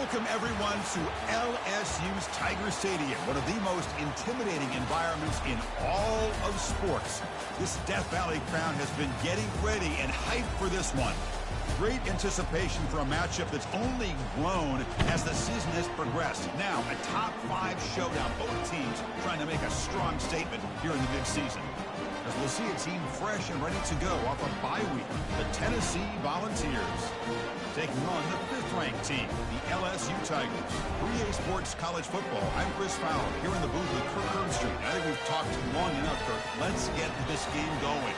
Welcome, everyone, to LSU's Tiger Stadium, one of the most intimidating environments in all of sports. This Death Valley crowd has been getting ready and hyped for this one. Great anticipation for a matchup that's only grown as the season has progressed. Now, a top-5 showdown, both teams trying to make a strong statement here in the midseason. As we'll see a team fresh and ready to go off a bye week, the Tennessee Volunteers. Taking on the 5th-ranked team, the LSU Tigers. 3A Sports College Football. I'm Chris Fowler, here in the booth with Kirk Herbstreit. I think we've talked long enough, Kirk. Let's get this game going.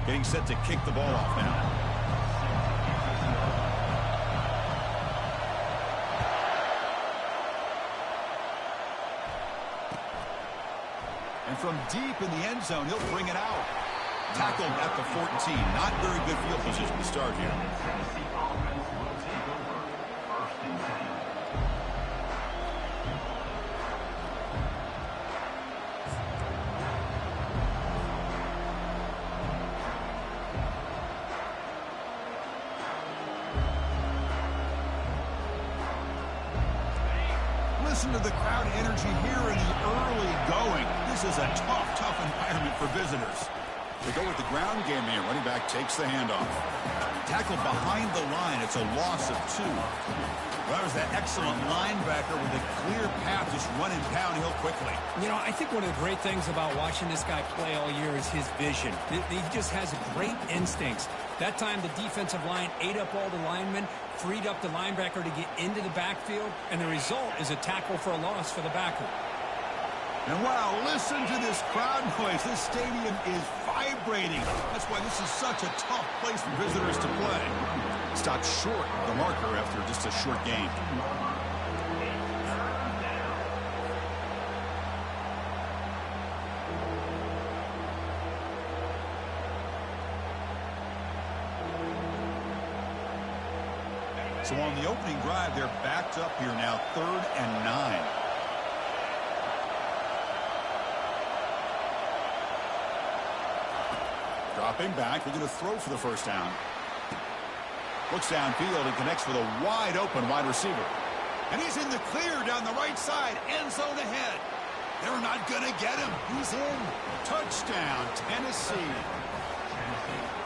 Getting set to kick the ball off now. And from deep in the end zone, he'll bring it out. Tackled at the 14. Not very good field position to start here. Listen to the crowd energy here in the early going. This is a tough environment for visitors. They go with the ground game here. Running back takes the handoff. Tackled behind the line. It's a loss of 2. Well, that was that excellent linebacker with a clear path, just running downhill quickly. You know, I think one of the great things about watching this guy play all year is his vision. He just has great instincts. That time, the defensive line ate up all the linemen, freed up the linebacker to get into the backfield, and the result is a tackle for a loss for the backer. And wow, listen to this crowd noise. This stadium is vibrating. That's why this is such a tough place for visitors to play. Stopped short of the marker after just a short gain. So on the opening drive, they're backed up here now, 3rd and 9. Dropping back, looking to throw for the first down. Looks downfield and connects with a wide open wide receiver. And he's in the clear down the right side, end zone ahead. They're not going to get him. He's in. Touchdown, Tennessee.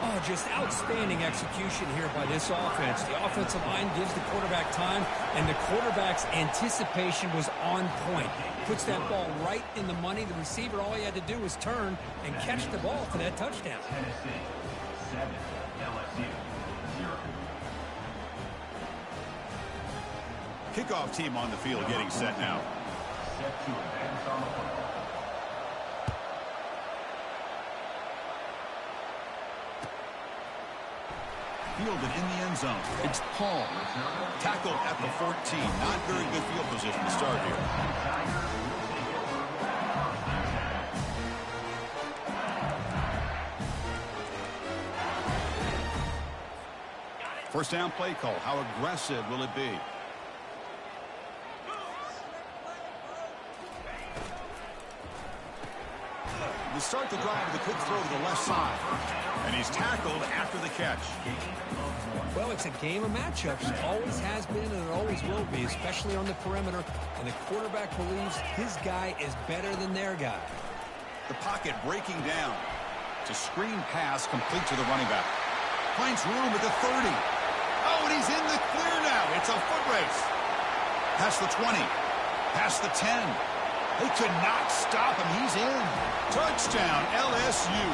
Oh, just outstanding execution here by this offense. The offensive line gives the quarterback time, and the quarterback's anticipation was on point. Puts that ball right in the money. The receiver, all he had to do was turn and catch the ball for that touchdown. Tennessee, 7, LSU, 0. Kickoff team on the field getting set now. Set to advance on the football. Fielded in the end zone. It's Paul. Tackled at the 14. Not very good field position to start here. First down play call. How aggressive will it be? To start the drive with a quick throw to the left side. And he's tackled after the catch. Well, it's a game of matchups. Always has been and it always will be, especially on the perimeter. And the quarterback believes his guy is better than their guy. The pocket breaking down. It's a screen pass complete to the running back. Finds room at the 30. Oh, and he's in the clear now. It's a foot race. Past the 20. Past the 10. They could not stop him. He's in. Touchdown, LSU.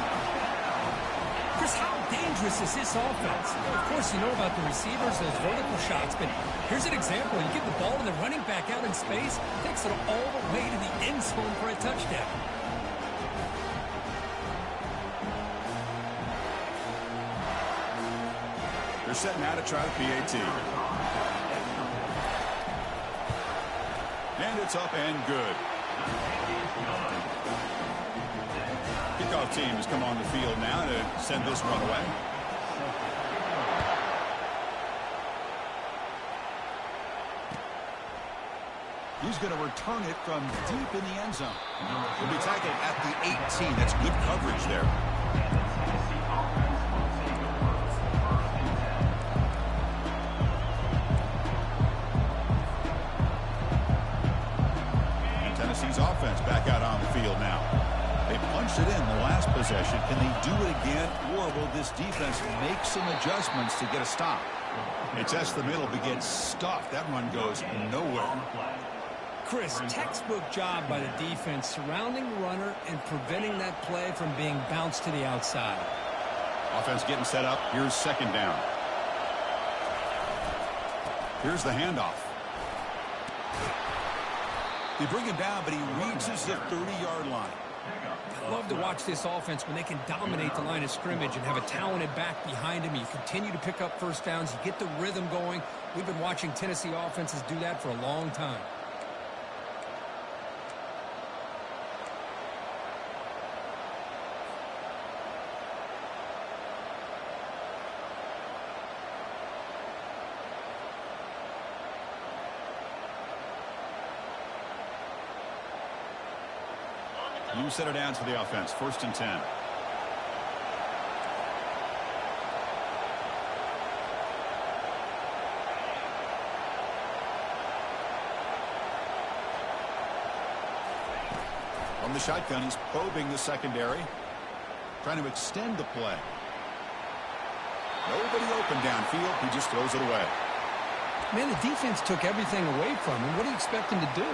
Chris, how dangerous is this offense? Well, of course, you know about the receivers, those vertical shots, but here's an example. You get the ball and the running back out in space, takes it all the way to the end zone for a touchdown. They're setting out to try the PAT. And it's up and good. Kickoff team has come on the field now to send this one away. He's going to return it from deep in the end zone. He'll be tackled at the 18. That's good coverage there. And Tennessee's offense back out on the field now. They punched it in the last possession. Can they do it again, or will this defense make some adjustments to get a stop? They test the middle, but gets stuffed. That run goes nowhere. Chris, textbook job by the defense surrounding the runner and preventing that play from being bounced to the outside. Offense getting set up. Here's second down. Here's the handoff. They bring him down, but he reaches the 30-yard line. I love to watch this offense when they can dominate the line of scrimmage and have a talented back behind him. You continue to pick up first downs. You get the rhythm going. We've been watching Tennessee offenses do that for a long time. New set of downs for the offense. 1st and 10. From the shotgun, he's probing the secondary, trying to extend the play. Nobody open downfield. He just throws it away. Man, the defense took everything away from him. What do you expect him to do?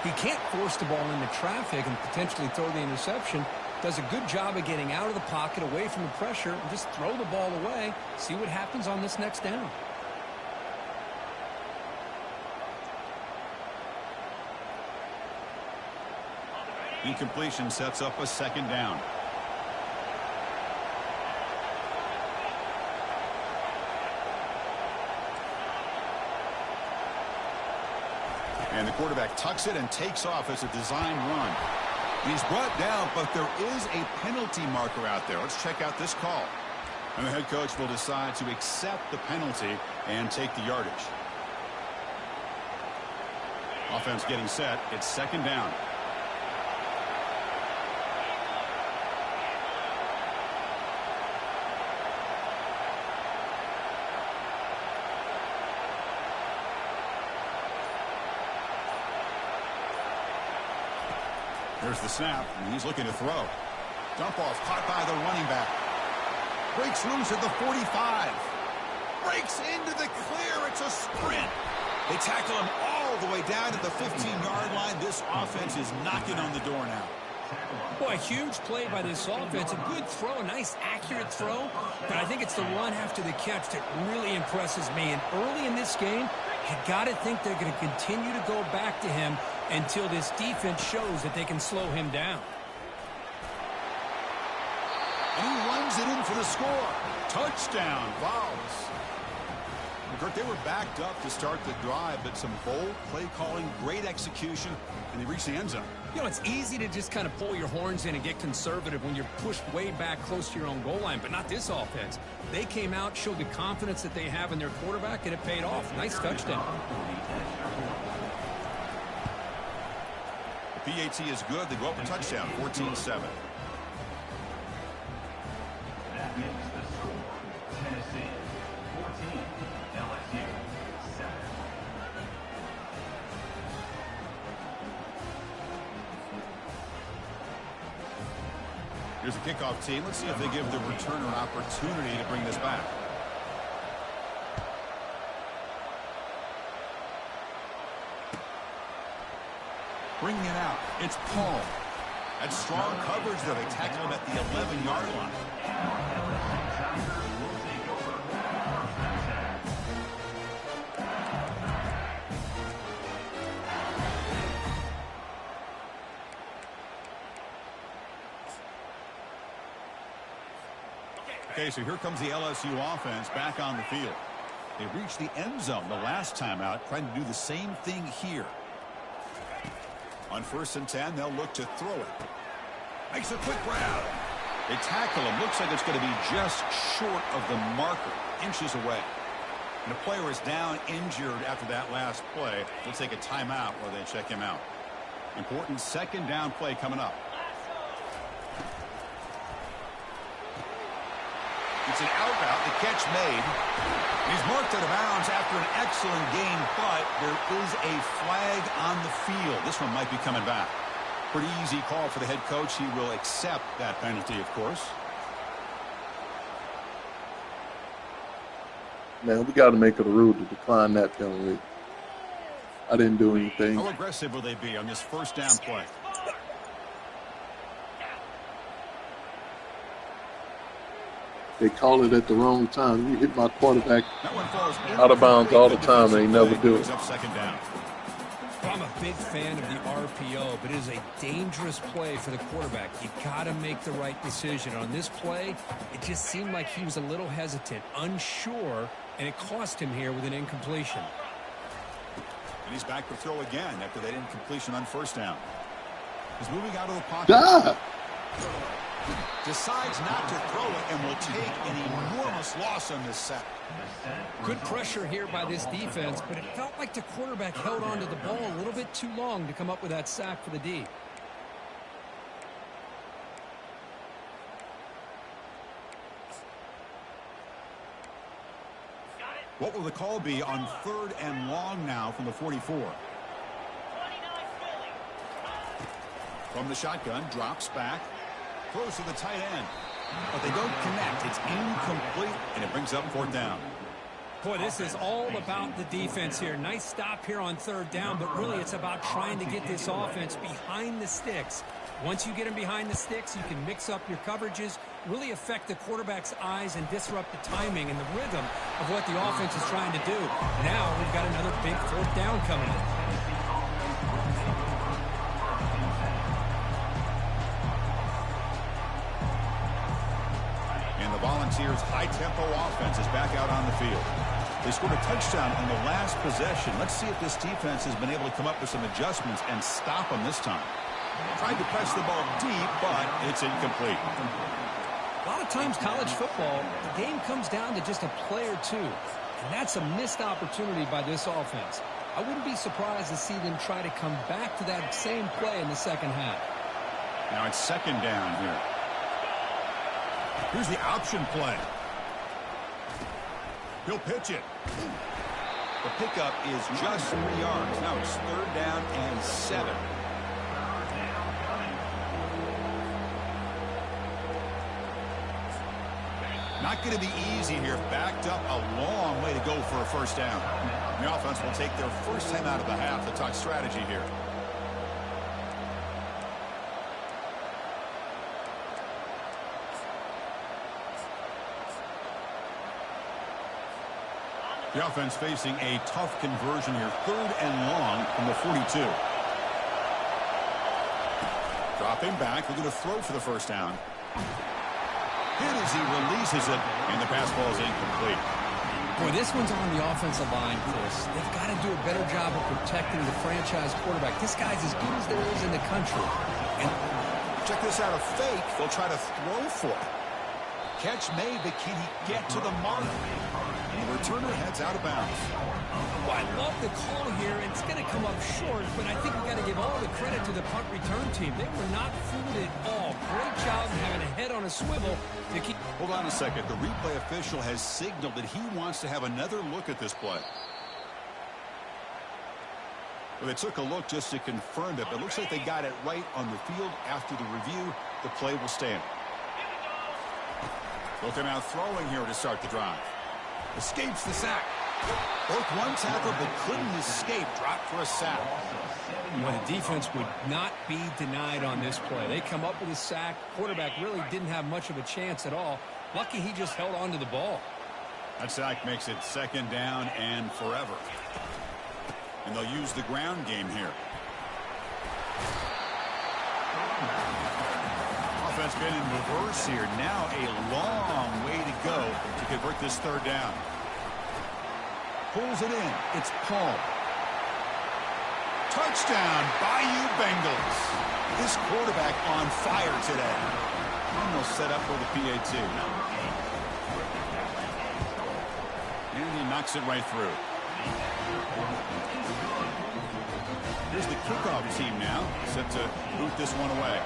He can't force the ball into traffic and potentially throw the interception. Does a good job of getting out of the pocket, away from the pressure, and just throw the ball away. See what happens on this next down. Incompletion sets up a second down. And the quarterback tucks it and takes off as a design run. He's brought down, but there is a penalty marker out there. Let's check out this call. And the head coach will decide to accept the penalty and take the yardage. Offense getting set. It's second down. There's the snap, and he's looking to throw. Dump off, caught by the running back. Breaks loose at the 45. Breaks into the clear. It's a sprint. They tackle him all the way down to the 15-yard line. This offense is knocking on the door now. Boy, a huge play by this offense. A good throw, a nice accurate throw. But I think it's the run after the catch that really impresses me. And early in this game, you got to think they're going to continue to go back to him until this defense shows that they can slow him down. And he runs it in for the score. Touchdown, Vols. Kurt, they were backed up to start the drive, but some bold play calling, great execution, and they reached the end zone. You know, it's easy to just kind of pull your horns in and get conservative when you're pushed way back close to your own goal line, but not this offense. They came out, showed the confidence that they have in their quarterback, and it paid off. Nice touchdown. The PAT is good. They go up a touchdown, 14-7. That makes the score Tennessee 14, LSU 7. Here's the kickoff team. Let's see if they give the returner an opportunity to bring this back. Bringing it out. It's Paul. That's strong coverage there. They tackle him at the 11-yard line. Okay, so here comes the LSU offense back on the field. They reached the end zone the last time out, trying to do the same thing here. On 1st and 10, they'll look to throw it. Makes a quick grab. They tackle him. Looks like it's going to be just short of the marker, inches away. And the player is down injured after that last play. We'll take a timeout while they check him out. Important second down play coming up. It's an out route. The catch made. He's marked out of bounds after an excellent gain, but there is a flag on the field. This one might be coming back. Pretty easy call for the head coach. He will accept that penalty, of course. Man, we got to make it a rule to decline that penalty. I didn't do anything. How aggressive will they be on this first down play? They call it at the wrong time. You hit my quarterback out of bounds all the time, and they never do it. Second down. I'm a big fan of the RPO, but it is a dangerous play for the quarterback. You got to make the right decision. On this play, it just seemed like he was a little hesitant, unsure, and it cost him here with an incompletion. And he's back to throw again after that incompletion on first down. He's moving out of the pocket. Ah! Decides not to throw it and will take an enormous loss on this sack. Good pressure here by this defense, but it felt like the quarterback held on to the ball a little bit too long to come up with that sack for the D. What will the call be on 3rd and long now from the 44? From the shotgun, drops back. Throws to the tight end. But they don't connect. It's incomplete, and it brings up 4th down. Boy, this is all about the defense here. Nice stop here on 3rd down, but really it's about trying to get this offense behind the sticks. Once you get them behind the sticks, you can mix up your coverages, really affect the quarterback's eyes and disrupt the timing and the rhythm of what the offense is trying to do. Now we've got another big 4th down coming in. Volunteers' high-tempo offense is back out on the field. They scored a touchdown on the last possession. Let's see if this defense has been able to come up with some adjustments and stop them this time. Tried to press the ball deep, but it's incomplete. A lot of times college football, the game comes down to just a play or two. And that's a missed opportunity by this offense. I wouldn't be surprised to see them try to come back to that same play in the second half. Now it's 2nd down here. Here's the option play. He'll pitch it. The pickup is just 3 yards. Now it's 3rd down and 7. Not going to be easy here. Backed up a long way to go for a first down. The offense will take their first time out of the half to talk strategy here. The offense facing a tough conversion here. 3rd and long from the 42. Dropping back. They're going to throw for the first down. Hit as he releases it, and the pass ball is incomplete. Boy, this one's on the offensive line, Chris. They've got to do a better job of protecting the franchise quarterback. This guy's as good as there is in the country. And check this out. A fake. They'll try to throw for it. Catch made, but can he get to the mark? The returner heads out of bounds. Well, I love the call here. It's going to come up short, but I think we've got to give all the credit to the punt return team. They were not fooled at all. Great job having a head on a swivel to keep. Hold on a second. The replay official has signaled that he wants to have another look at this play. Well, they took a look just to confirm it, but it looks like they got it right on the field. After the review, the play will stand. Look, they're now throwing here to start the drive. Escapes the sack. Broke one tackle but couldn't escape. Dropped for a sack. Well, the defense would not be denied on this play. They come up with a sack. Quarterback really didn't have much of a chance at all. Lucky he just held on to the ball. That sack makes it 2nd down and forever. And they'll use the ground game here. Offense been in reverse here. Now a long way to go to convert this 3rd down. Pulls it in. It's Paul. Touchdown, Bayou Bengals. This quarterback on fire today. And they'll set up for the PAT. And he knocks it right through. Here's the kickoff team now, set to boot this one away.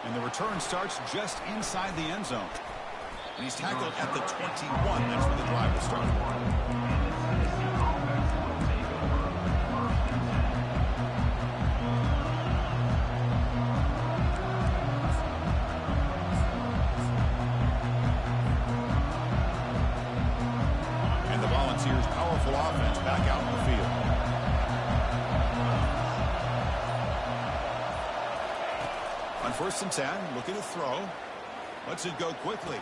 And the return starts just inside the end zone. And he's tackled at the 21. That's where the drive will start. And the Volunteers' powerful offense back out in the field. On 1st and 10, looking to throw. Lets it go quickly.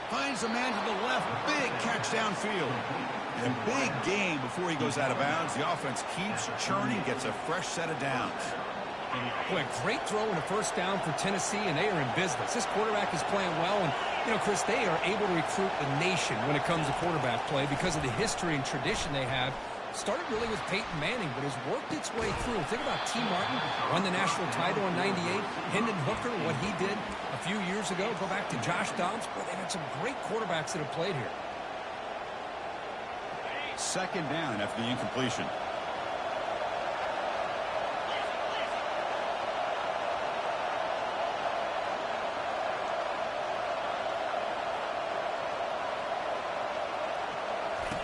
Finds a man to the left. Big catch downfield. And a big gain before he goes out of bounds. The offense keeps churning, gets a fresh set of downs. Boy, great throw and a first down for Tennessee, and they are in business. This quarterback is playing well, and, you know, Chris, they are able to recruit the nation when it comes to quarterback play because of the history and tradition they have. Started really with Peyton Manning, but has worked its way through. Think about T. Martin, won the national title in '98. Hendon Hooker, what he did a few years ago. Go back to Josh Dobbs. Boy, they've had some great quarterbacks that have played here. 2nd down after the incompletion.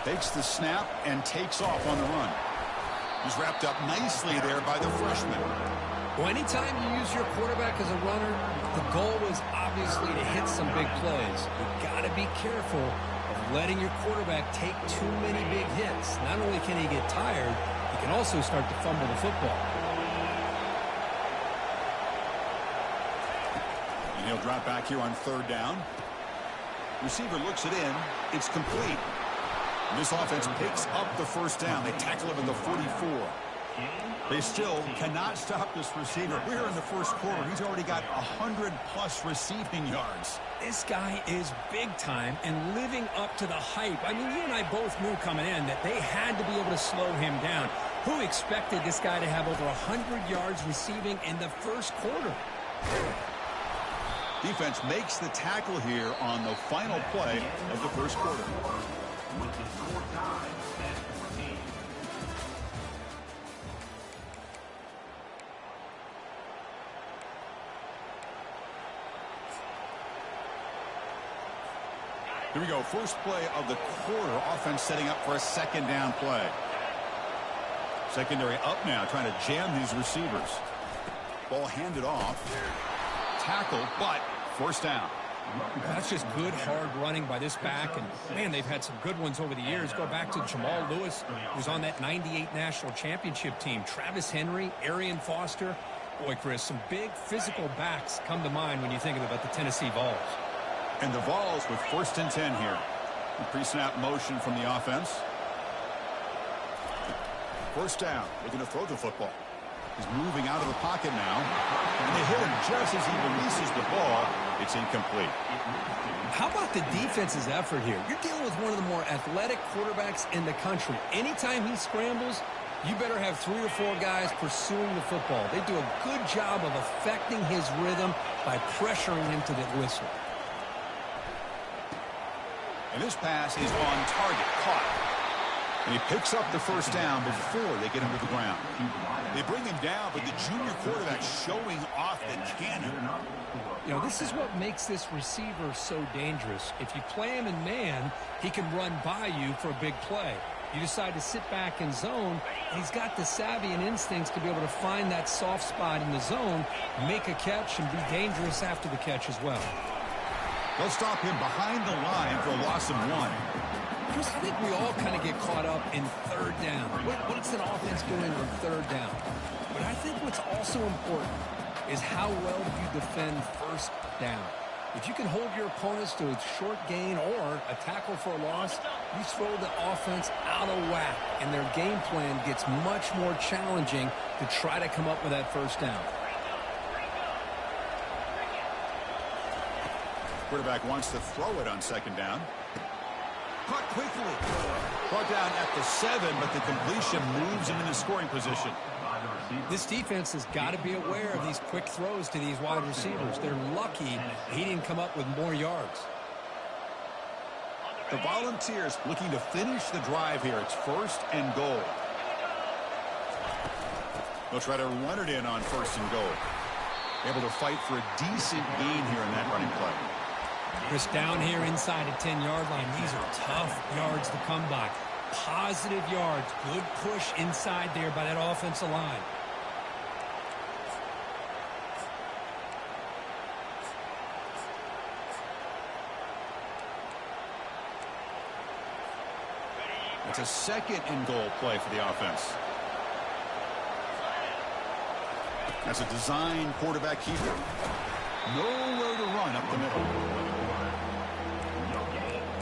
Takes the snap and takes off on the run. He's wrapped up nicely there by the freshman. Well, anytime you use your quarterback as a runner, the goal is obviously to hit some big plays. You've got to be careful of letting your quarterback take too many big hits. Not only can he get tired, he can also start to fumble the football. And he'll drop back here on 3rd down. Receiver looks it in. It's complete. This offense picks up the 1st down. They tackle him at the 44. They still cannot stop this receiver. We're in the 1st quarter. He's already got 100-plus receiving yards. This guy is big time and living up to the hype. I mean, you and I both knew coming in that they had to be able to slow him down. Who expected this guy to have over 100 yards receiving in the 1st quarter? Defense makes the tackle here on the final play of the 1st quarter. With the score tied at 14. Here we go. First play of the quarter. Offense setting up for a 2nd down play. Secondary up now, trying to jam these receivers. Ball handed off. Tackle, but 1st down. That's just good, hard running by this back. And, man, they've had some good ones over the years. Go back to Jamal Lewis, who's on that '98 national championship team. Travis Henry, Arian Foster. Boy, Chris, some big physical backs come to mind when you think about the Tennessee Vols. And the Vols with 1st and 10 here. Pre-snap motion from the offense. 1st down. Looking to throw the football. He's moving out of the pocket now. And they hit him just as he releases the ball. It's incomplete. How about the defense's effort here? You're dealing with one of the more athletic quarterbacks in the country. Anytime he scrambles, you better have 3 or 4 guys pursuing the football. They do a good job of affecting his rhythm by pressuring him to the whistle. And this pass is on target. Caught. And he picks up the 1st down before they get him to the ground. They bring him down, but the junior quarterback showing off the cannon. You know, this is what makes this receiver so dangerous. If you play him in man, he can run by you for a big play. You decide to sit back in zone, and he's got the savvy and instincts to be able to find that soft spot in the zone, make a catch, and be dangerous after the catch as well. They'll stop him behind the line for a loss of 1. Chris, I think we all kind of get caught up in 3rd down. What's an offense doing on 3rd down? But I think what's also important is how well you defend 1st down. If you can hold your opponents to a short gain or a tackle for a loss, you throw the offense out of whack, and their game plan gets much more challenging to try to come up with that 1st down. Quarterback wants to throw it on 2nd down. Caught quickly. Brought down at the 7, but the completion moves him into scoring position. This defense has got to be aware of these quick throws to these wide receivers. They're lucky he didn't come up with more yards. The Volunteers looking to finish the drive here. It's 1st and goal. They'll try to run it in on 1st and goal. Able to fight for a decent gain here in that running play. Chris, down here inside the 10-yard line, these are tough yards to come by. Positive yards. Good push inside there by that offensive line. It's a 2nd and goal play for the offense. That's a design quarterback keeper. Nowhere to run up the middle.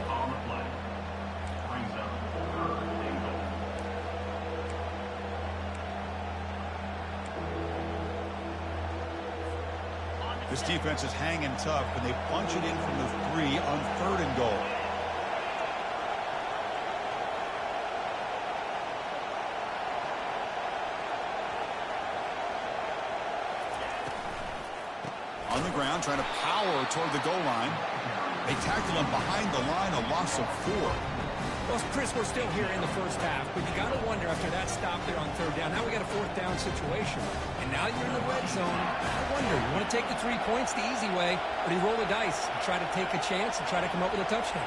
On the play. Brings up 3rd and goal. This defense is hanging tough, and they punch it in from the 3 on 3rd and goal. On the ground, trying to power toward the goal line. They tackle him behind the line, a loss of 4. Well, Chris, we're still here in the first half, but you got to wonder after that stop there on 3rd down. Now we got a 4th down situation, and now you're in the red zone. I wonder, you want to take the 3 points the easy way, or do you roll the dice and try to take a chance and try to come up with a touchdown?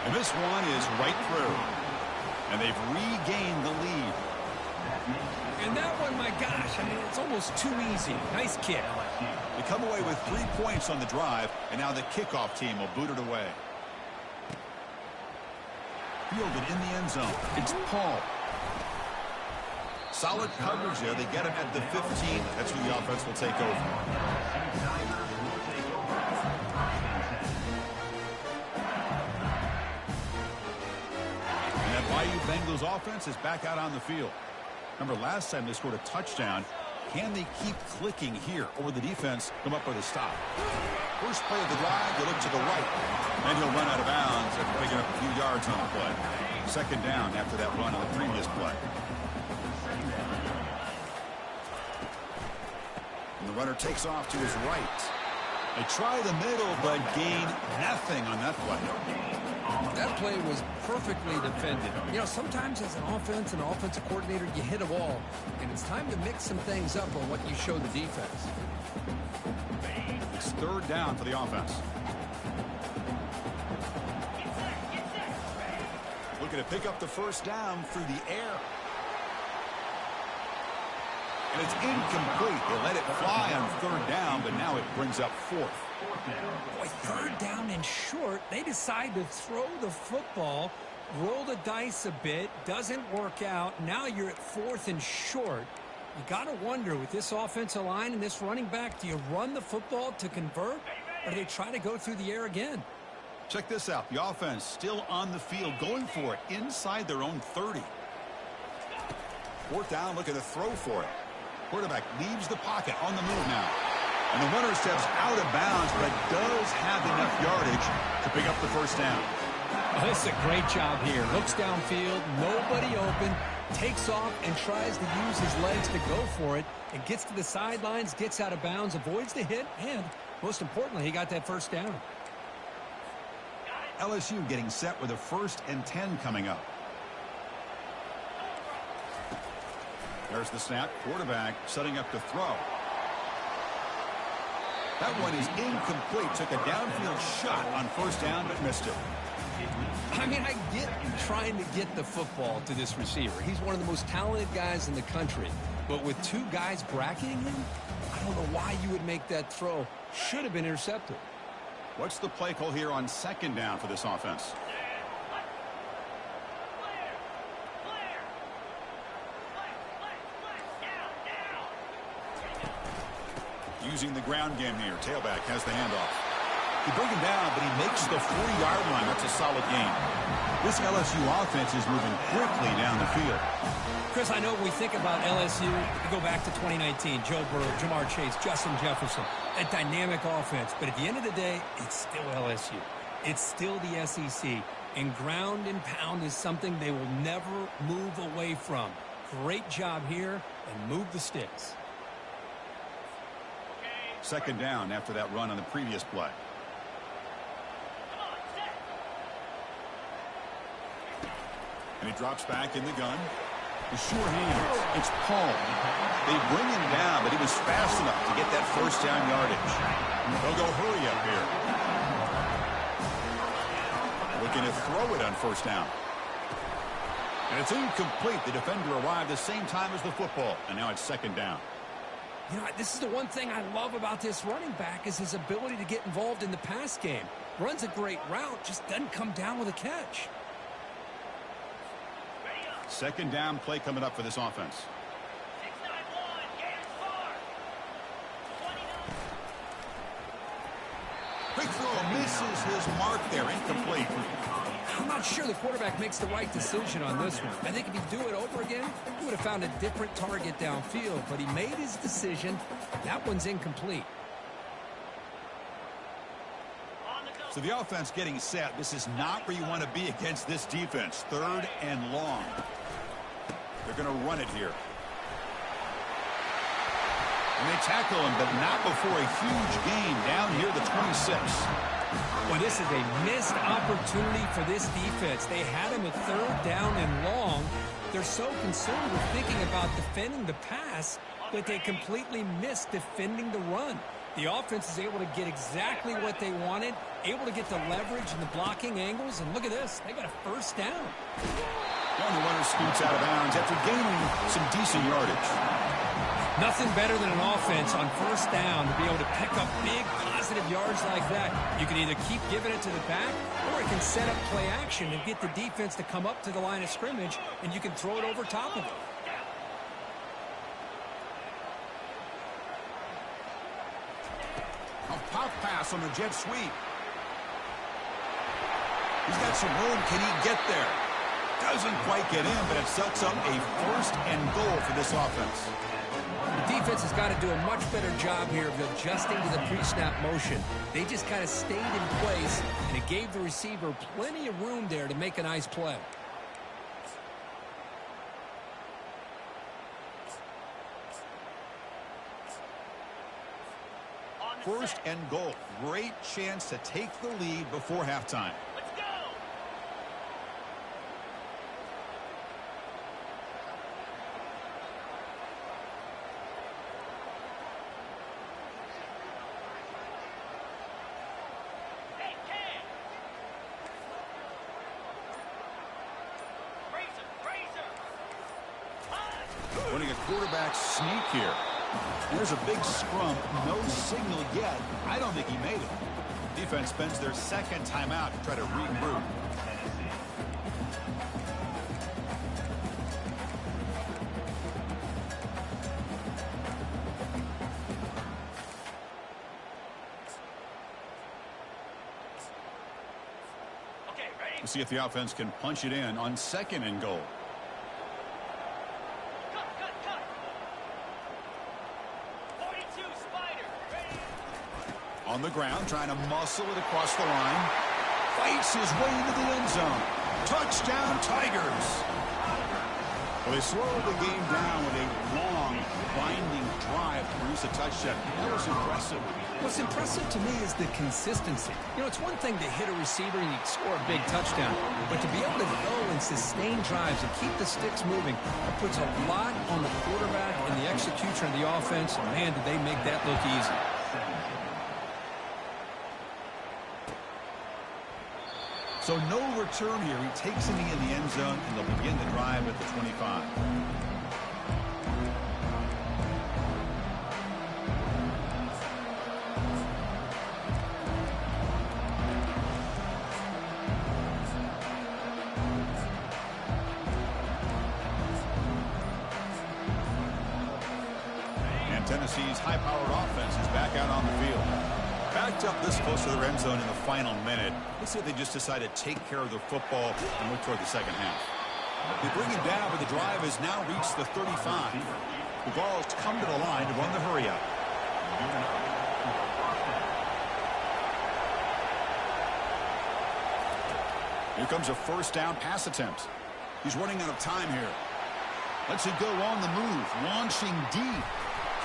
And this one is right through. And they've regained the lead. And that one, my gosh, I mean, it's almost too easy. Nice kick. They come away with 3 points on the drive, and now the kickoff team will boot it away. Fielded in the end zone. It's Paul. Solid coverage there. They get him at the 15. That's where the offense will take over. Bayou Bengals offense is back out on the field. Remember last time they scored a touchdown. Can they keep clicking here, or will the defense come up with a stop? First play of the drive, they look to the right. And he'll run out of bounds after picking up a few yards on the play. 2nd down after that run on the previous play. And the runner takes off to his right. They try the middle, but gain nothing on that play. That play was perfectly defended. You know, sometimes as an offense and offensive coordinator, you hit a wall, and it's time to mix some things up on what you show the defense. It's 3rd down for the offense. Looking to pick up the 1st down through the air. And it's incomplete. They let it fly on 3rd down, but now it brings up 4th. Boy, 3rd down and short. They decide to throw the football, roll the dice a bit, doesn't work out. Now you're at 4th and short. You got to wonder, with this offensive line and this running back, do you run the football to convert, or do they try to go through the air again? Check this out. The offense still on the field, going for it inside their own 30. 4th down, looking to throw for it. Quarterback leaves the pocket, on the move now. And the runner steps out of bounds, but does have enough yardage to pick up the 1st down. Oh, this is a great job here. Looks downfield, nobody open, takes off and tries to use his legs to go for it, and gets to the sidelines, gets out of bounds, avoids the hit, and most importantly, he got that 1st down. LSU getting set with a 1st and 10 coming up. There's the snap. Quarterback setting up to throw. That one is incomplete. Took a downfield shot on 1st down, but missed it. I mean, I get trying to get the football to this receiver. He's one of the most talented guys in the country. But with 2 guys bracketing him, I don't know why you would make that throw. Should have been intercepted. What's the play call here on 2nd down for this offense? Using the ground game here. Tailback has the handoff. You bring him down, but he makes the 40-yard line. That's a solid gain. This LSU offense is moving quickly down the field. Chris, I know when we think about LSU, we go back to 2019, Joe Burrow, Jamar Chase, Justin Jefferson, a dynamic offense. But at the end of the day, it's still LSU. It's still the SEC. And ground and pound is something they will never move away from. Great job here, and move the sticks. Second down after that run on the previous play. And he drops back in the gun. The sure hands. It's Paul. They bring him down, but he was fast enough to get that first down yardage. They'll go hurry up here. Looking to throw it on first down. And it's incomplete. The defender arrived the same time as the football. And now it's second down. You know, this is the one thing I love about this running back is his ability to get involved in the pass game. Runs a great route, just doesn't come down with a catch. Second down play coming up for this offense. Quick throw, misses his mark there, incomplete. I'm not sure the quarterback makes the right decision on this one. I think if he'd do it over again, he would have found a different target downfield, but he made his decision. That one's incomplete. So the offense getting set. This is not where you want to be against this defense. Third and long. They're going to run it here. And they tackle him, but not before a huge gain down here at the 26. Well, this is a missed opportunity for this defense. They had him at third down and long. They're so concerned with thinking about defending the pass that they completely missed defending the run. The offense is able to get exactly what they wanted, able to get the leverage and the blocking angles, and look at this. They got a first down. And the runner scoots out of bounds after gaining some decent yardage. Nothing better than an offense on first down to be able to pick up big positive yards like that. You can either keep giving it to the back, or it can set up play action and get the defense to come up to the line of scrimmage, and you can throw it over top of it. A pop pass on the jet sweep. He's got some room. Can he get there? Doesn't quite get in, but it sets up a first and goal for this offense. The defense has got to do a much better job here of adjusting to the pre-snap motion. They just kind of stayed in place, and it gave the receiver plenty of room there to make a nice play. First and goal. Great chance to take the lead before halftime. Let's go! Hey, Ken! Razor! Winning a quarterback sneak here. There's a big scrum. No signal yet. I don't think he made it. Defense spends their second timeout to try to regroup. Okay, ready? We'll see if the offense can punch it in on second and goal. Cut! 42 Spider, ready? On the ground, trying to muscle it across the line. Fights his way into the end zone. Touchdown, Tigers. Well, they slowed the game down with a long, winding drive to produce a touchdown. That was impressive. What's impressive to me is the consistency. You know, it's one thing to hit a receiver and you score a big touchdown, but to be able to go and sustain drives and keep the sticks moving, it puts a lot on the quarterback and the execution of the offense. And man, did they make that look easy. So no return here. He takes it in the end zone, and they'll begin the drive at the 25. And Tennessee's high-powered offense is back out on the field. Backed up this close to their end zone in the final minute. Let's see if they just decide to take care of the football and move toward the second half. They bring him down, but the drive has now reached the 35. The ball's come to the line to run the hurry up. Here comes a first down pass attempt. He's running out of time here. Lets it go on the move, launching deep.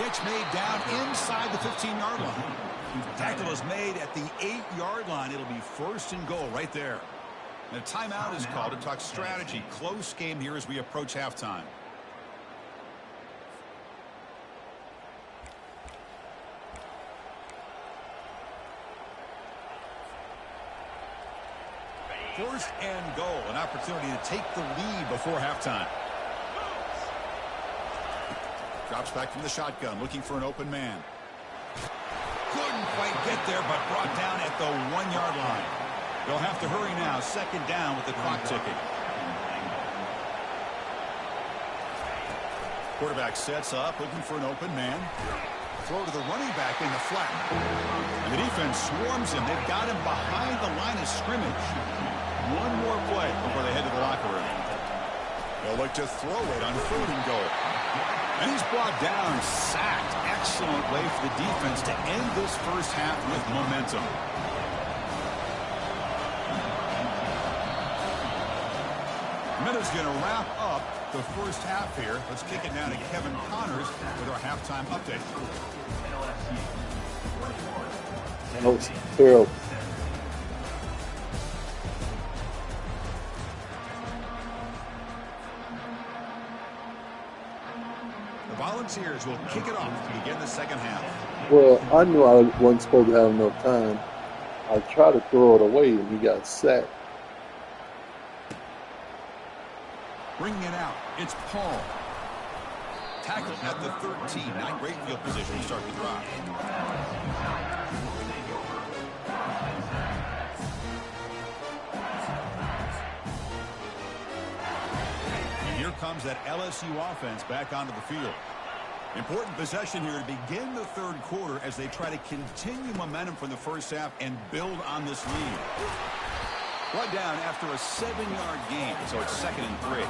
Catch made down inside the 15-yard line. Tackle is made at the 8-yard line. It'll be first and goal right there. And a timeout is called to talk strategy. Close game here as we approach halftime. First and goal, an opportunity to take the lead before halftime. Drops back from the shotgun, looking for an open man. Couldn't quite get there, but brought down at the 1-yard line. They'll have to hurry now, second down with the clock ticking. Quarterback sets up, looking for an open man. Throw to the running back in the flat. And the defense swarms him. They've got him behind the line of scrimmage. One more play before they head to the locker room. They'll look to throw it on 3rd and goal. And he's brought down, sacked. Excellent way for the defense to end this first half with momentum. Minutes going to wrap up the first half here. Let's kick it now to Kevin Connors with our halftime update. That was terrible. Volunteers will kick it off to begin the second half. Well, I knew I wasn't supposed to have enough time. I tried to throw it away, and he got sacked. Bringing it out, it's Paul. Tackled at the 13. Not great field position to start the drive. And here comes that LSU offense back onto the field. Important possession here to begin the third quarter as they try to continue momentum from the first half and build on this lead. Brought down after a 7-yard gain, so it's 2nd and 3.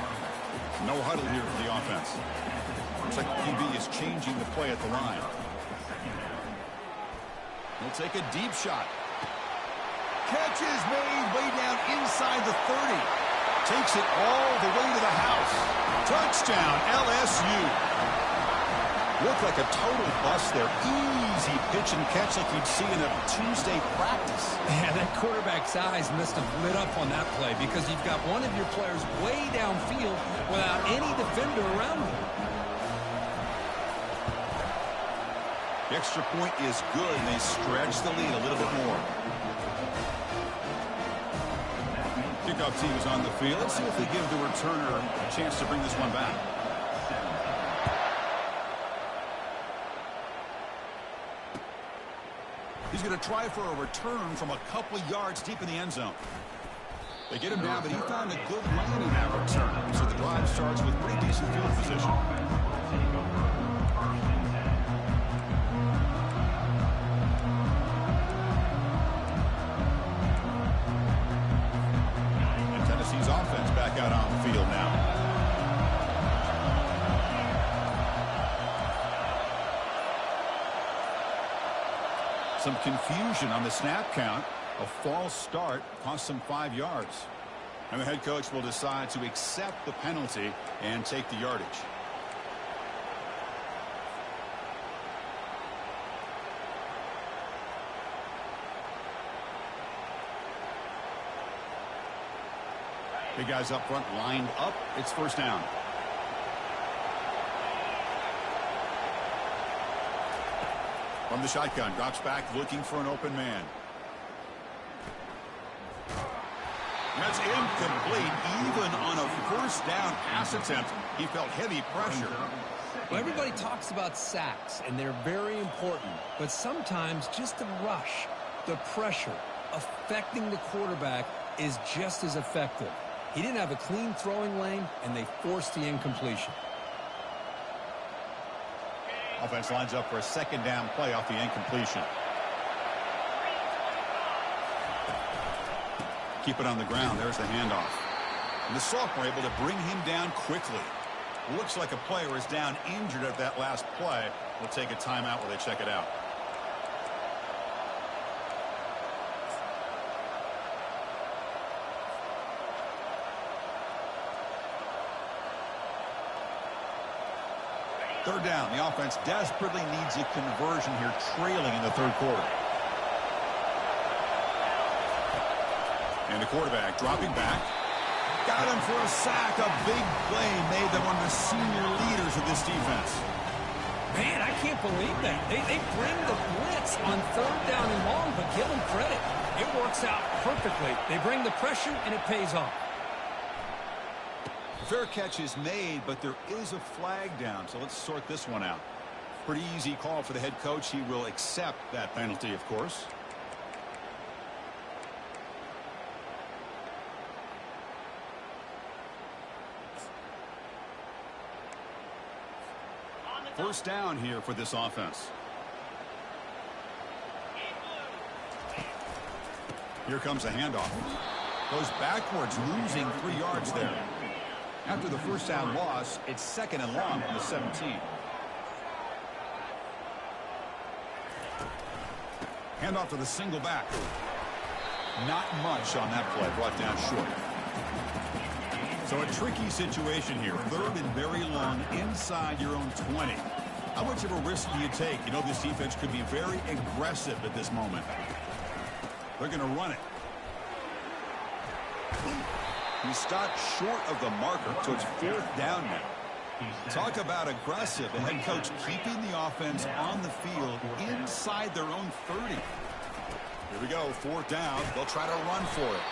No huddle here for the offense. Looks like QB is changing the play at the line. He'll take a deep shot. Catch is made way down inside the 30. Takes it all the way to the house. Touchdown, LSU. Looked like a total bust there. Easy pitch and catch like you'd see in a Tuesday practice. Yeah, that quarterback's eyes must have lit up on that play because you've got one of your players way downfield without any defender around him. The extra point is good, and they stretch the lead a little bit more. Kickoff team is on the field. Let's see if they give the returner a chance to bring this one back. He's going to try for a return from a couple of yards deep in the end zone. They get him down, but he found a good lane in that return. So the drive starts with pretty decent field position. And Tennessee's offense back out on the field now. Some confusion on the snap count. A false start cost them 5 yards. And the head coach will decide to accept the penalty and take the yardage. Big guys up front lined up. It's first down. From the shotgun, drops back, looking for an open man. That's incomplete. Even on a first down pass attempt, he felt heavy pressure. Well, everybody talks about sacks, and they're very important. But sometimes just the rush, the pressure, affecting the quarterback is just as effective. He didn't have a clean throwing lane, and they forced the incompletion. Offense lines up for a second down play off the incompletion. Keep it on the ground. There's the handoff. And the sophomore able to bring him down quickly. Looks like a player is down injured at that last play. We'll take a timeout while they check it out. Third down. The offense desperately needs a conversion here, trailing in the third quarter. And the quarterback dropping back. Got him for a sack. A big play made them one of the senior leaders of this defense. Man, I can't believe that. They bring the blitz on third down and long, but give them credit. It works out perfectly. They bring the pressure, and it pays off. Fair catch is made, but there is a flag down, so let's sort this one out. Pretty easy call for the head coach. He will accept that penalty, of course. First down here for this offense. Here comes a handoff. Goes backwards, losing 3 yards there. After the first down loss, it's second and long from the 17. Handoff to the single back. Not much on that play, brought down short. So a tricky situation here. Third and very long inside your own 20. How much of a risk do you take? You know this defense could be very aggressive at this moment. They're going to run it. He stopped short of the marker, so it's fourth down now. Talk about aggressive. The head coach keeping the offense on the field inside their own 30. Here we go, fourth down. They'll try to run for it.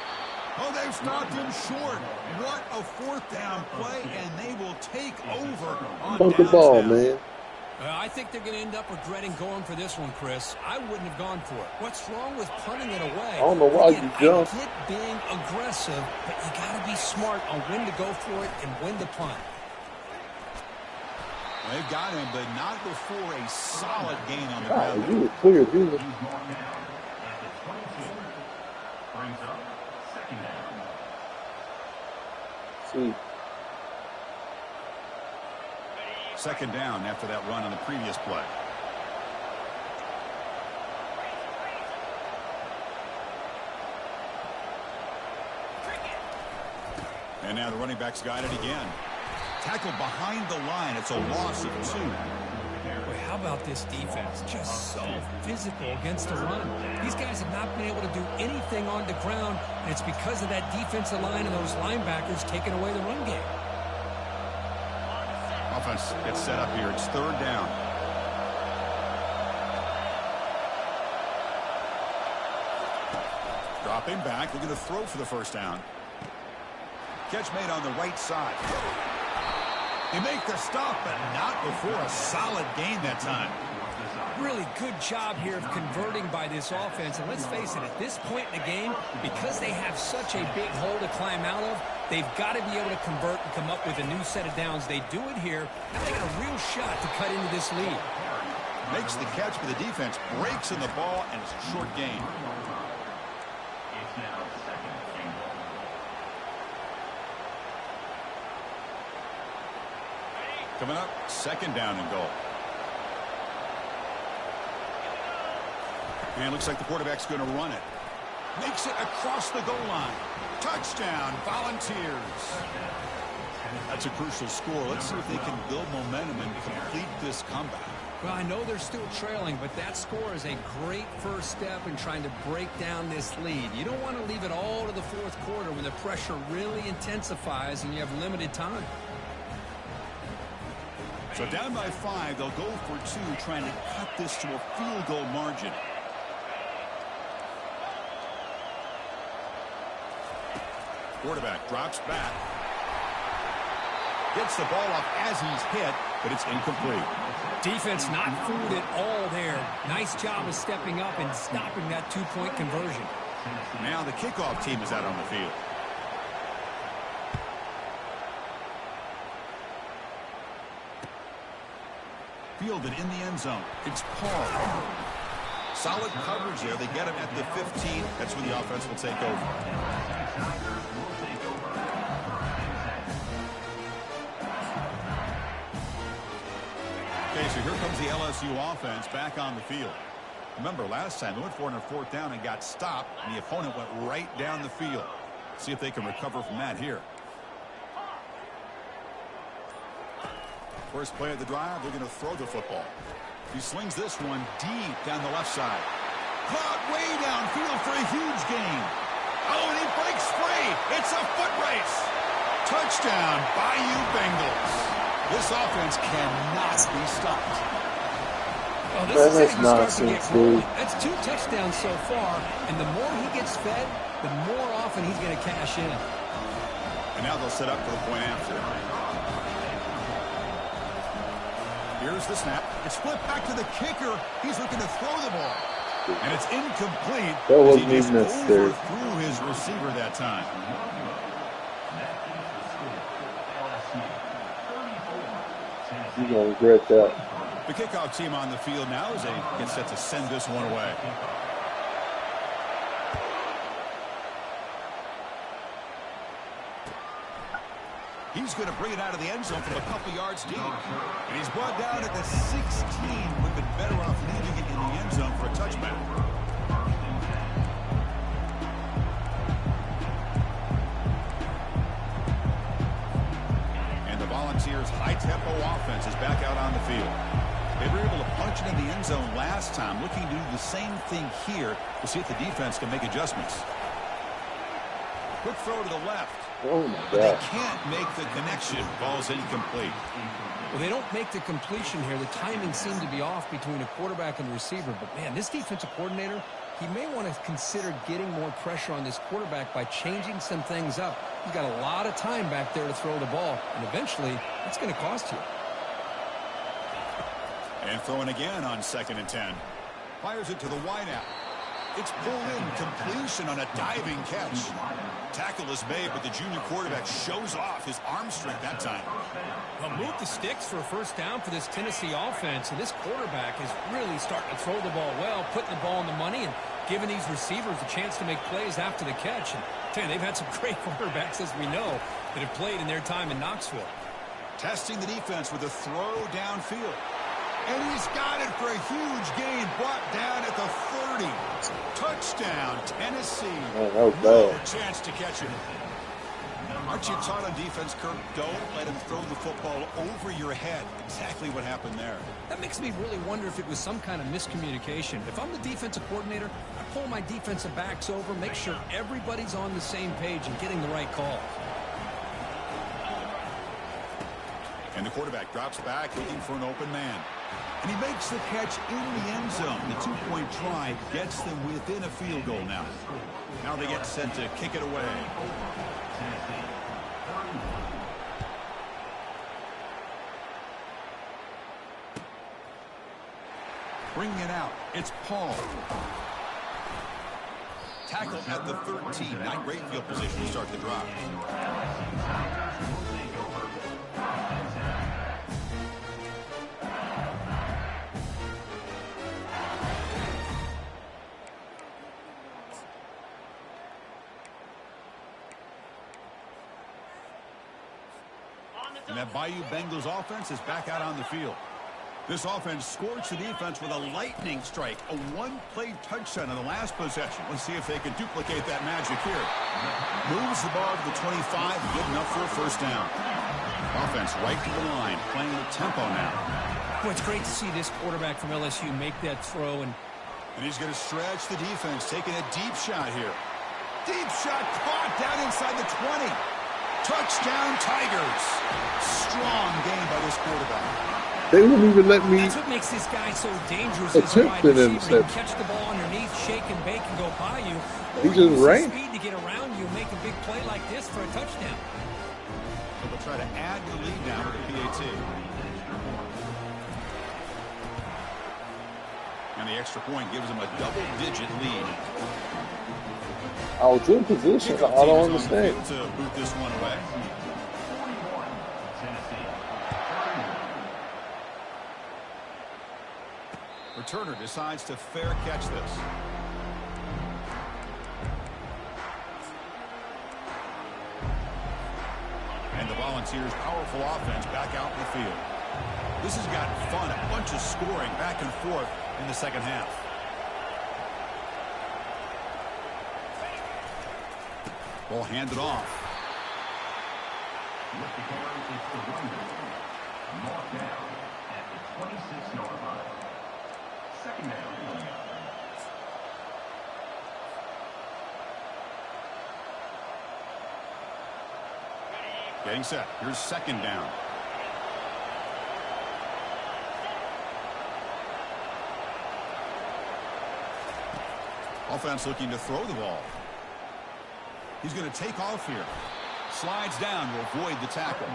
Oh, they've stopped him short. What a fourth down play, and they will take over on Pump the ball, man. I think they're going to end up regretting going for this one, Chris. I wouldn't have gone for it. What's wrong with punting it away? I don't know why you jumped. I get being aggressive, but you got to be smart on when to go for it and when to punt. They've got him, but not before a solid gain on the ground. You were clear, dude. Brings up second down. See. Second down after that run on the previous play. And now the running back's got it again. Tackled behind the line. It's a loss of 2. Boy, how about this defense? Just so physical against the run. These guys have not been able to do anything on the ground, and it's because of that defensive line and those linebackers taking away the run game. Offense gets set up here. It's third down. Dropping back. They're going to throw for the first down. Catch made on the right side. They make the stop, but not before a solid gain that time. Really good job here of converting by this offense. And let's face it, at this point in the game, because they have such a big hole to climb out of, they've got to be able to convert and come up with a new set of downs. They do it here. Now they got a real shot to cut into this lead. Makes the catch, but the defense breaks in the ball, and it's a short gain. It's now second and goal. Coming up, second down and goal. And looks like the quarterback's going to run it. Makes it across the goal line. Touchdown, Volunteers. That's a crucial score. Let's see if they can build momentum and complete this comeback. Well, I know they're still trailing, but that score is a great first step in trying to break down this lead. You don't want to leave it all to the fourth quarter when the pressure really intensifies and you have limited time. So down by 5, they'll go for 2, trying to cut this to a field goal margin. Quarterback drops back. Gets the ball up as he's hit, but it's incomplete. Defense not fooled at all there. Nice job of stepping up and stopping that 2-point conversion. Now the kickoff team is out on the field. Fielded in the end zone. It's Paul. Solid coverage there. They get him at the 15. That's where the offense will take over. Okay, so here comes the LSU offense back on the field. Remember, last time they went for it on 4th down and got stopped, and the opponent went right down the field. See if they can recover from that here. First play of the drive, they're going to throw the football. He slings this one deep down the left side. Caught way downfield for a huge gain. Oh, and he breaks free. It's a foot race. Touchdown, Bayou Bengals. This offense cannot be stopped. Oh, this that's is nonsense, dude. That's 2 touchdowns so far, and the more he gets fed, the more often he's going to cash in. And now they'll set up for the point after. Here's the snap. It's flipped back to the kicker. He's looking to throw the ball. And it's incomplete. That wasn't he just even necessary. overthrew his receiver that time. You're going to regret that. The kickoff team on the field now as they get set to send this one away. He's going to bring it out of the end zone from a couple yards deep. And he's brought down at the 16. Would have been better off leaving it in the end zone for a touchback. And the Volunteers' high-tempo offense is back out on the field. They were able to punch it in the end zone last time, looking to do the same thing here to see if the defense can make adjustments. Quick throw to the left. Oh, my But they God. can't make the connection. Ball's incomplete. Well, they don't make the completion here. The timing seemed to be off between a quarterback and receiver. But, man, this defensive coordinator, he may want to consider getting more pressure on this quarterback by changing some things up. He's got a lot of time back there to throw the ball, and eventually it's going to cost you. And throwing again on 2nd and 10. Fires it to the wideout. It's pulled in, completion on a diving catch. Tackle is made, but the junior quarterback shows off his arm strength that time. Well, move the sticks for a first down for this Tennessee offense, and this quarterback is really starting to throw the ball well, putting the ball on the money, and giving these receivers a chance to make plays after the catch. And tell you, they've had some great quarterbacks, as we know, that have played in their time in Knoxville. Testing the defense with a throw downfield. And he's got it for a huge gain, brought down at the 30. Touchdown, Tennessee. Oh, that was No bad. chance to catch it. Aren't you taught on defense, Kirk? Don't let him throw the football over your head. Exactly what happened there. That makes me really wonder if it was some kind of miscommunication. If I'm the defensive coordinator, I pull my defensive backs over, make sure everybody's on the same page and getting the right call. And the quarterback drops back, looking for an open man. And he makes the catch in the end zone. The 2-point try gets them within a field goal now. Now they get set to kick it away. Bringing it out, it's Paul. Tackle at the 13. Not great field position to start the drive. And that Bayou Bengals offense is back out on the field. This offense scorched the defense with a lightning strike, a one-play touchdown on the last possession. Let's see if they can duplicate that magic here. Moves the ball to the 25, good enough for a first down. Offense right to the line, playing with tempo now. Boy, it's great to see this quarterback from LSU make that throw. And he's going to stretch the defense, taking a deep shot here. Deep shot caught down inside the 20. Touchdown, Tigers. Strong game by this quarterback. They wouldn't even let me that's what makes this guy so dangerous. attempt an interception. Catch the ball underneath, shake and bake, and go by you. He just ran. Speed to get around you and make a big play like this for a touchdown. So they'll try to add the lead now with the PAT. And the extra point gives them a double-digit lead. I was in position. I don't understand. To boot this one away. Returner decides to fair catch this. And the Volunteers' powerful offense back out in the field. This has gotten fun, a bunch of scoring back and forth in the second half. Ball handed off. With the carry, it's the runner. Marked down at the 26-yard line. Second down. Getting set. Here's second down. Offense looking to throw the ball. He's going to take off here. Slides down to avoid the tackle.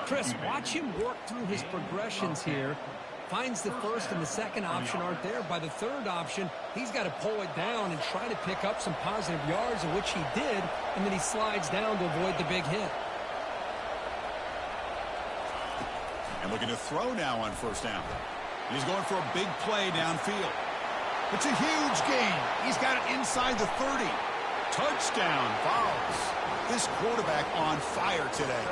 Chris, watch him work through his progressions here. Finds the first and the second option aren't there. By the third option, he's got to pull it down and try to pick up some positive yards, of which he did, and then he slides down to avoid the big hit. And looking to throw now on first down. He's going for a big play downfield. It's a huge gain. He's got it inside the 30. Touchdown, Fowles. This quarterback on fire today.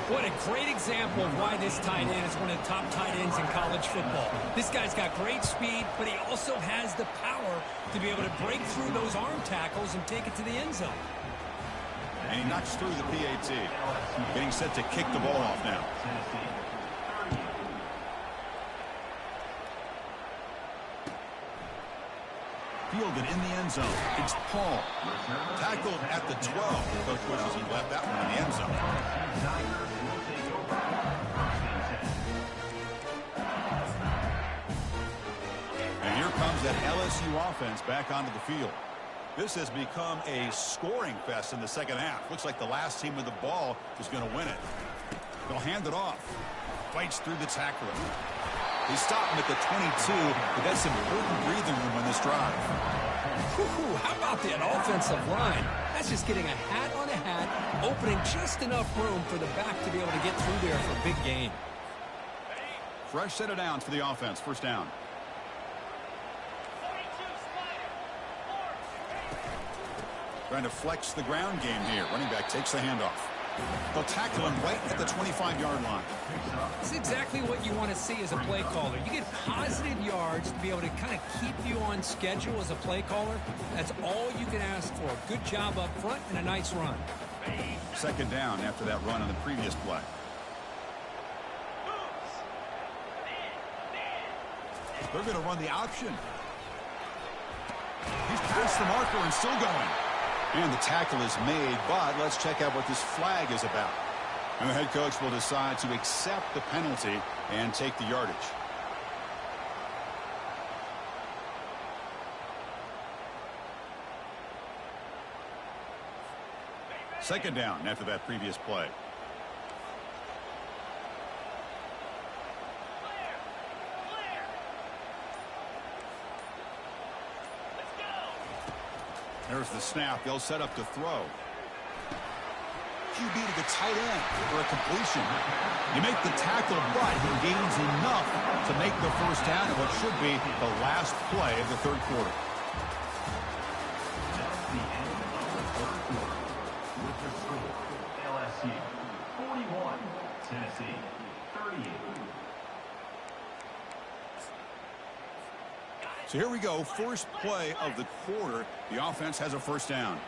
What a great example of why this tight end is one of the top tight ends in college football. This guy's got great speed, but he also has the power to be able to break through those arm tackles and take it to the end zone. And he knocks through the PAT. Getting set to kick the ball off now. Fielded in the end zone. It's Paul. Tackled at the 12. Coach wishes he left that one in the end zone. And here comes that LSU offense back onto the field. This has become a scoring fest in the second half. Looks like the last team with the ball is going to win it. They'll hand it off. Fights through the tackler. They stop him at the 22, but that's important breathing room on this drive. Whew, how about that offensive line? That's just getting a hat on a hat, opening just enough room for the back to be able to get through there for a big gain. Fresh set of downs for the offense. First down. Trying to flex the ground game here. Running back takes the handoff. They'll tackle him right at the 25-yard line. It's exactly what you want to see as a play caller. You get positive yards to be able to kind of keep you on schedule as a play caller. That's all you can ask for. Good job up front and a nice run. Second down after that run on the previous play. They're going to run the option. He's past the marker and still going. And the tackle is made, but let's check out what this flag is about. And the head coach will decide to accept the penalty and take the yardage. Second down after that previous play. There's the snap. They'll set up to throw. QB to the tight end for a completion. You make the tackle, but he gains enough to make the first down in what should be the last play of the third quarter. That's the end of the third quarter. With the score, LSU 41, Tennessee 38. So here we go. First play of the quarter. The offense has a first down.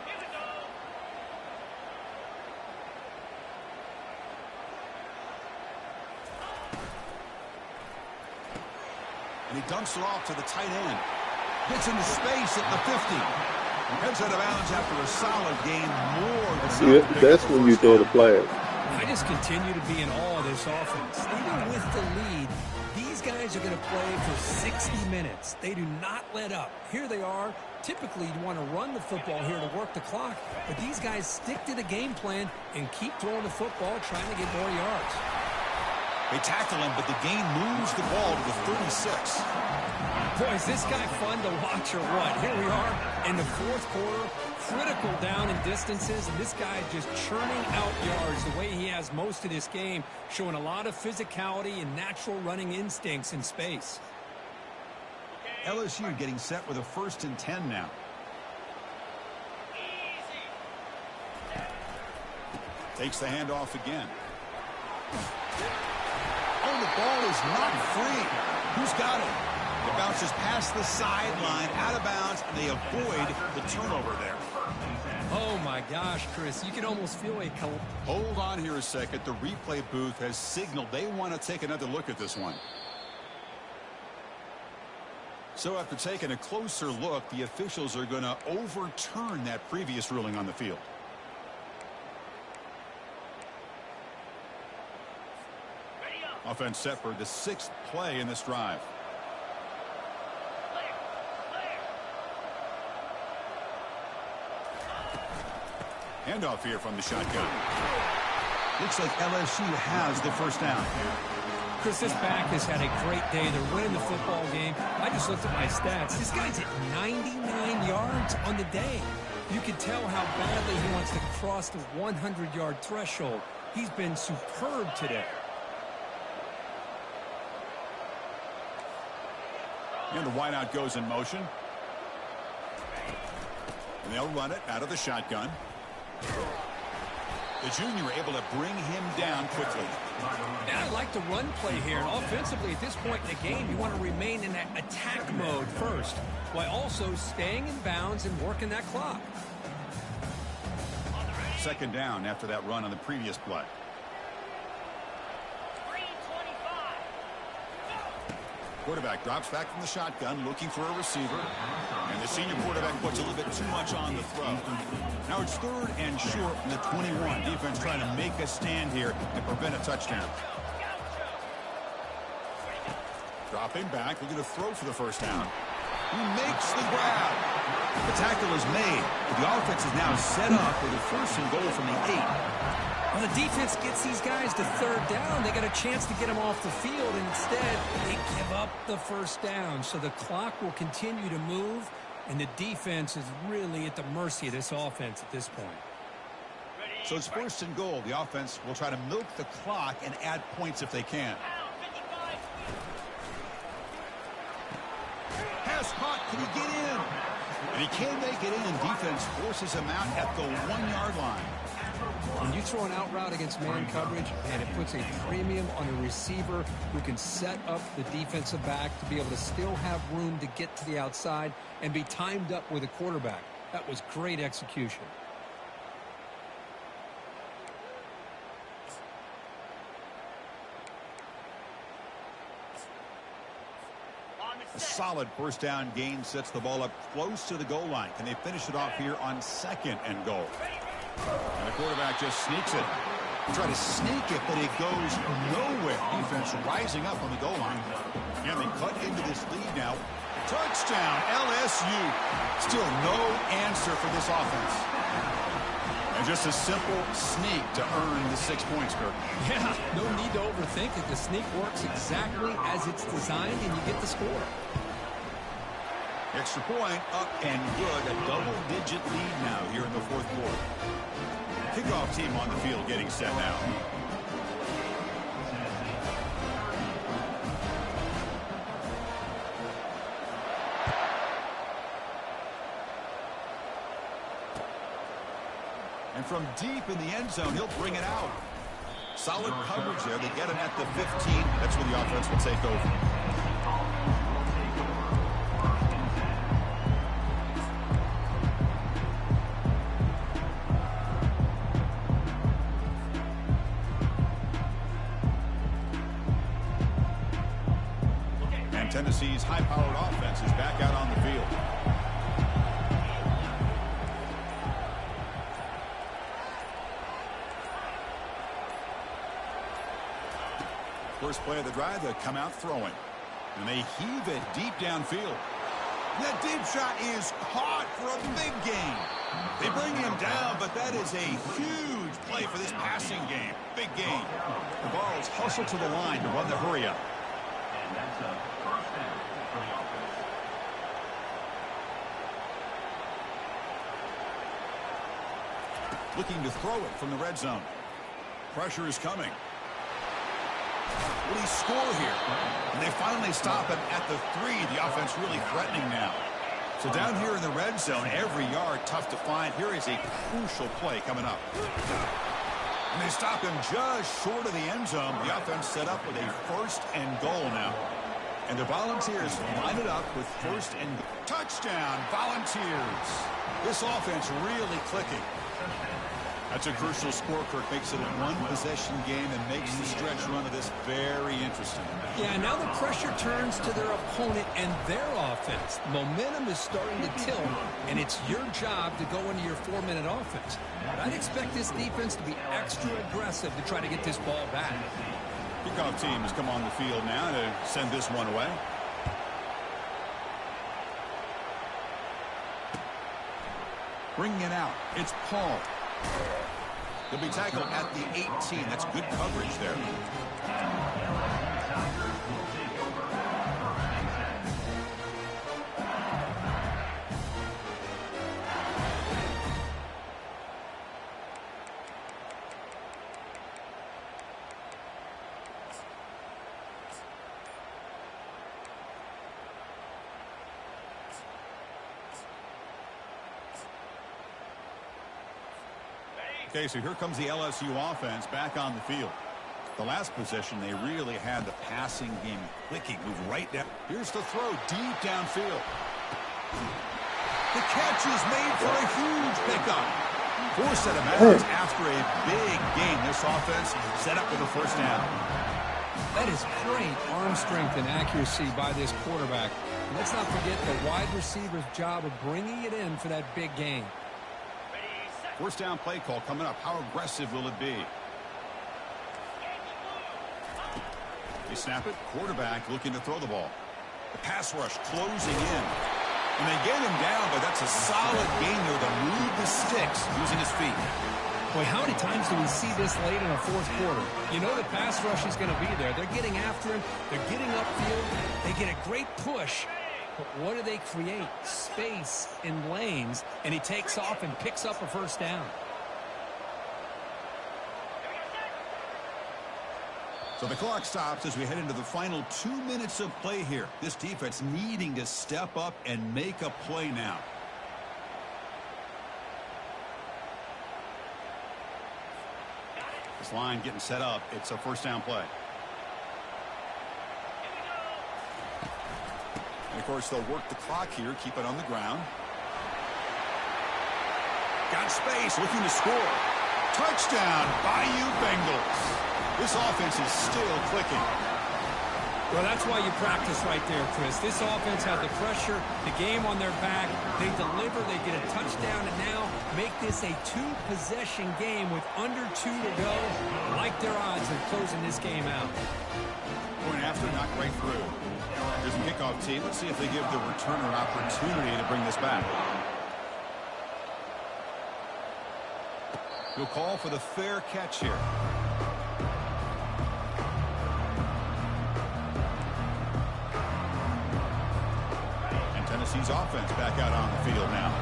And he dumps it off to the tight end. Gets into space at the 50. Heads out of bounds after a solid gain. More than that's when you throw the flag. I just continue to be in awe of this offense. Even with the lead, these guys are going to play for 60 minutes. They do not let up. Here they are. Typically, you want to run the football here to work the clock, but these guys stick to the game plan and keep throwing the football, trying to get more yards. They tackle him, but the gain moves the ball to the 36. Boy, is this guy fun to watch or what? Here we are in the fourth quarter, critical down in distances, and this guy just churning out yards the way he has most of this game, showing a lot of physicality and natural running instincts in space. LSU getting set with a 1st and 10 now. Takes the handoff again. On the the ball is not free. Who's got it? It bounces past the sideline, out of bounds, and they avoid the turnover there. Oh, my gosh, Chris. You can almost feel a... Hold on here a second. The replay booth has signaled they want to take another look at this one. So after taking a closer look, the officials are going to overturn that previous ruling on the field. Offense set for the 6th play in this drive. Handoff here from the shotgun. Looks like LSU has the first down. Chris, this back has had a great day. They're winning the football game. I just looked at my stats. This guy's at 99 yards on the day. You can tell how badly he wants to cross the 100-yard threshold. He's been superb today. And the wideout goes in motion. And they'll run it out of the shotgun. The junior able to bring him down quickly. And I like the run play here. And offensively, at this point in the game, you want to remain in that attack mode first, while also staying in bounds and working that clock. Second down after that run on the previous play. Quarterback drops back from the shotgun, looking for a receiver. And the senior quarterback puts a little bit too much on the throw. Now it's 3rd and short from the 21. Defense trying to make a stand here and prevent a touchdown. Dropping back, looking to throw for the first down. He makes the grab. The tackle is made, but the offense is now set up with a 1st and goal from the 8. Well, the defense gets these guys to 3rd down. They got a chance to get them off the field, and instead they give up the first down. So the clock will continue to move, and the defense is really at the mercy of this offense at this point. So it's 1st and goal. The offense will try to milk the clock and add points if they can. Pass caught. Can he get in? And he can make it in. Defense forces him out at the 1-yard line. When you throw an out route against man coverage, and it puts a premium on a receiver who can set up the defensive back to be able to still have room to get to the outside and be timed up with a quarterback. That was great execution. A solid first down gain sets the ball up close to the goal line. Can they finish it off here on 2nd and goal? And the quarterback just sneaks it. Try to sneak it, but it goes nowhere. Defense rising up on the goal line. And they cut into this lead now. Touchdown, LSU. Still no answer for this offense. And just a simple sneak to earn the 6 points, Kirk. Yeah, no need to overthink it. The sneak works exactly as it's designed, and you get the score. Extra point, up and good. A double-digit lead now here in the 4th quarter. Kickoff team on the field getting set now. And from deep in the end zone, he'll bring it out. Solid coverage there. They get him at the 15. That's where the offense will take over. Tennessee's high-powered offense is back out on the field. First play of the drive, they come out throwing. And they heave it deep downfield. That deep shot is caught for a big gain. They bring him down, but that is a huge play for this passing game. Big gain. The ball's hustled to the line to run the hurry-up. And that's a first down for the offense. Looking to throw it from the red zone. Pressure is coming. Will he score here? And they finally stop him at the 3. The offense really threatening now. So down here in the red zone, every yard tough to find. Here is a crucial play coming up. And they stop him just short of the end zone. The offense set up with a 1st and goal now. And the Volunteers line it up with 1st and touchdown, Volunteers. This offense really clicking. That's a crucial score, Kirk. Makes it a one-possession game and makes the stretch run of this very interesting. Yeah, now the pressure turns to their opponent and their offense. Momentum is starting to tilt, and it's your job to go into your 4-minute offense. But I'd expect this defense to be extra aggressive to try to get this ball back. Kickoff team has come on the field now to send this one away. Bringing it out, it's Paul. He'll be tackled at the 18. That's good coverage there. Okay, so here comes the LSU offense back on the field. The last possession, they really had the passing game clicking. Move right down. Here's the throw deep downfield. The catch is made for a huge pickup. 4 set of yards after a big gain. This offense set up with a 1st down. That is great arm strength and accuracy by this quarterback. And let's not forget the wide receiver's job of bringing it in for that big gain. 1st down play call coming up. How aggressive will it be? They snap it. Quarterback looking to throw the ball. The pass rush closing in. And they get him down, but that's a solid gain there to move the sticks using his feet. Boy, how many times do we see this late in a 4th quarter? You know the pass rush is going to be there. They're getting after him. They're getting upfield. They get a great push. But what do they create? Space in lanes, and he takes off and picks up a 1st down. So the clock stops as we head into the final 2 minutes of play here. This defense needing to step up and make a play now. This line getting set up. It's a 1st down play. And, of course, they'll work the clock here, keep it on the ground. Got space, looking to score. Touchdown, Bayou Bengals. This offense is still clicking. Well, that's why you practice right there, Chris. This offense had the pressure, the game on their back. They deliver, they get a touchdown, and now make this a 2-possession game with under 2 to go. I like their odds of closing this game out. Point after, not right through. Here's the kickoff team. Let's see if they give the returner an opportunity to bring this back. He'll call for the fair catch here. And Tennessee's offense back out on the field now.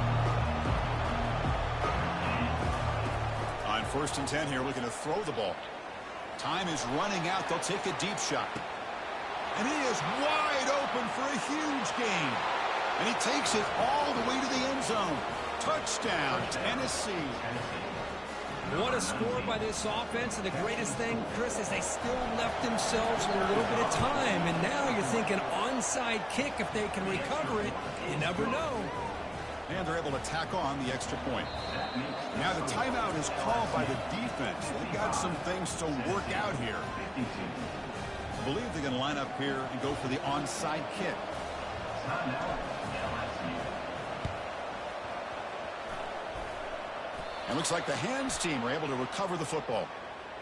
On 1st and 10 here, looking to throw the ball. Time is running out. They'll take a deep shot. And he is wide open for a huge gain. And he takes it all the way to the end zone. Touchdown, Tennessee. What a score by this offense. And the greatest thing, Chris, is they still left themselves with a little bit of time. And now you're thinking onside kick if they can recover it. You never know. And they're able to tack on the extra point. Now the timeout is called by the defense. They've got some things to work out here. I believe they're going to line up here and go for the onside kick. And looks like the hands team are able to recover the football.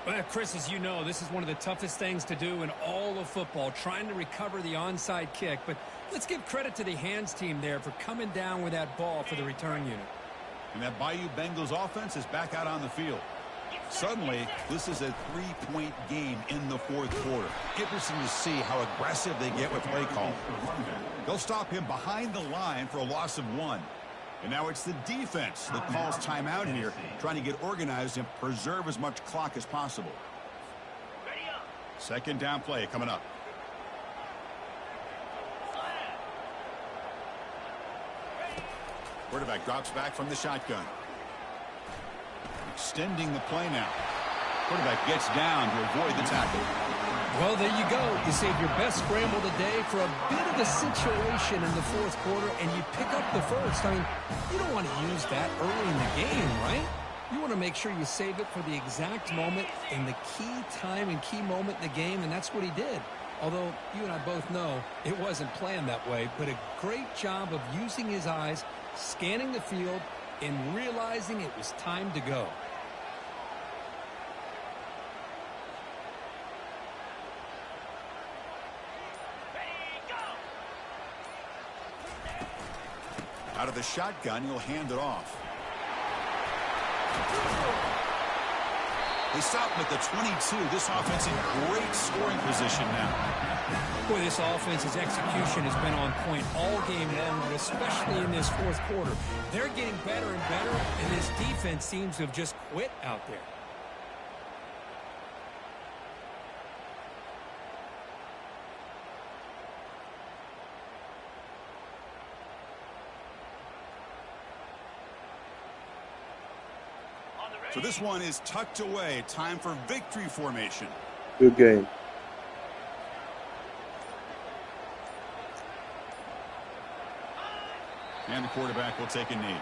Well, Chris, as you know, this is one of the toughest things to do in all of football, trying to recover the onside kick. But let's give credit to the hands team there for coming down with that ball for the return unit. And that Bayou Bengals offense is back out on the field. Suddenly, this is a 3-point game in the 4th quarter. Interesting to see how aggressive they get with play call. They'll stop him behind the line for a loss of 1. And now it's the defense that calls timeout here, trying to get organized and preserve as much clock as possible. 2nd down play coming up. Quarterback drops back from the shotgun. Extending the play now. Quarterback gets down to avoid the tackle. Well, there you go. You save your best scramble today for a bit of a situation in the fourth quarter, and you pick up the first. I mean, you don't want to use that early in the game, right? You want to make sure you save it for the exact moment and the key time and key moment in the game, and that's what he did. Although you and I both know it wasn't planned that way, but a great job of using his eyes, scanning the field, and realizing it was time to go. Out of the shotgun, he'll hand it off. They stop him at the 22. This offense in great scoring position now. Boy, this offense's execution has been on point all game long, but especially in this fourth quarter. They're getting better and better, and this defense seems to have just quit out there. So this one is tucked away. Time for victory formation. Good game. And the quarterback will take a knee.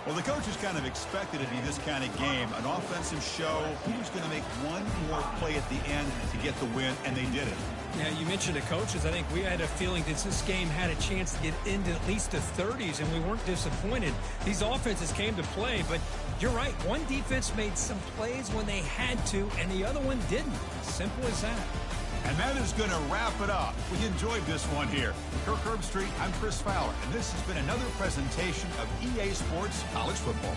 Well, the coaches kind of expected it to be this kind of game, an offensive show. Who's going to make one more play at the end to get the win, and they did it. Yeah, you mentioned the coaches. I think we had a feeling that this game had a chance to get into at least the 30s, and we weren't disappointed. These offenses came to play, but you're right. One defense made some plays when they had to, and the other one didn't. Simple as that. And that is going to wrap it up. We enjoyed this one here. Kirk Herbstreit, I'm Chris Fowler, and this has been another presentation of EA Sports College Football.